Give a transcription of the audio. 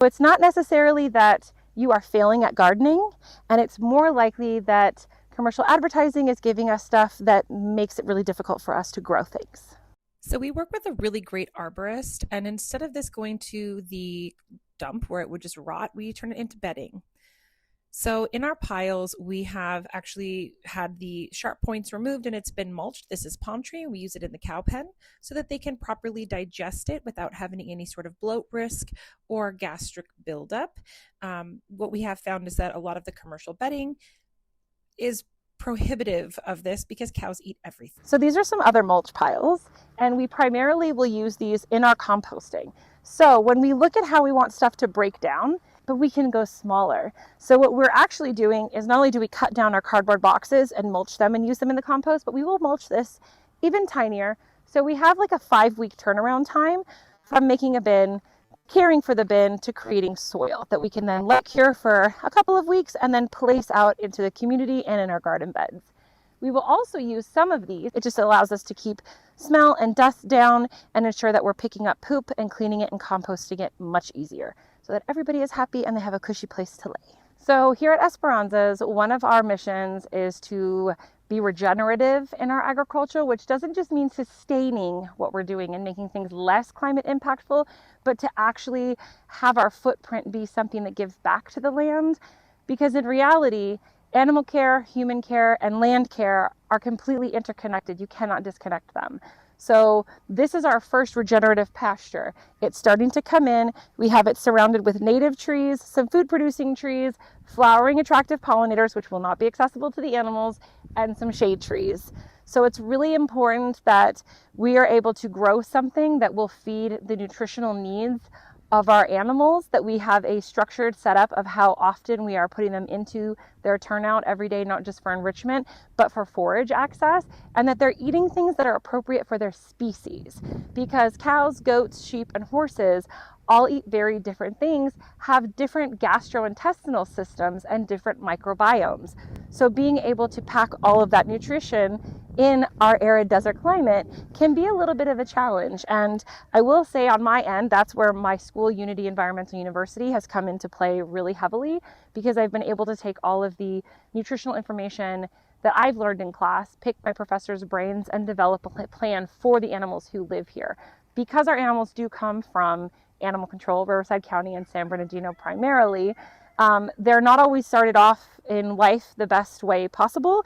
So it's not necessarily that you are failing at gardening, and it's more likely that commercial advertising is giving us stuff that makes it really difficult for us to grow things. So we work with a really great arborist, and instead of this going to the dump where it would just rot, we turn it into bedding. So in our piles, we have actually had the sharp points removed and it's been mulched. This is palm tree. We use it in the cow pen so that they can properly digest it without having any sort of bloat risk or gastric buildup. What we have found is that a lot of the commercial bedding is prohibitive of this because cows eat everything. So these are some other mulch piles, and we primarily will use these in our composting. So when we look at how we want stuff to break down, but we can go smaller. So what we're actually doing is not only do we cut down our cardboard boxes and mulch them and use them in the compost, but we will mulch this even tinier. So we have like a 5-week turnaround time from making a bin, caring for the bin, to creating soil that we can then let cure for a couple of weeks and then place out into the community and in our garden beds. We will also use some of these. It just allows us to keep smell and dust down and ensure that we're picking up poop and cleaning it and composting it much easier so that everybody is happy and they have a cushy place to lay. So here at Esperanza's, one of our missions is to be regenerative in our agriculture, which doesn't just mean sustaining what we're doing and making things less climate impactful, but to actually have our footprint be something that gives back to the land. Because in reality, animal care, human care, and land care are completely interconnected. You cannot disconnect them. So this is our first regenerative pasture. It's starting to come in. We have it surrounded with native trees, some food producing trees, flowering attractive pollinators, which will not be accessible to the animals, and some shade trees. So it's really important that we are able to grow something that will feed the nutritional needs of our animals, that we have a structured setup of how often we are putting them into their turnout every day, not just for enrichment, but for forage access, and that they're eating things that are appropriate for their species. Because cows, goats, sheep, and horses all eat very different things, have different gastrointestinal systems and different microbiomes. So being able to pack all of that nutrition in our arid desert climate can be a little bit of a challenge. And I will say on my end, that's where my school, Unity Environmental University, has come into play really heavily, because I've been able to take all of the nutritional information that I've learned in class, pick my professors' brains, and develop a plan for the animals who live here. Because our animals do come from animal control, Riverside County and San Bernardino primarily, they're not always started off in life the best way possible.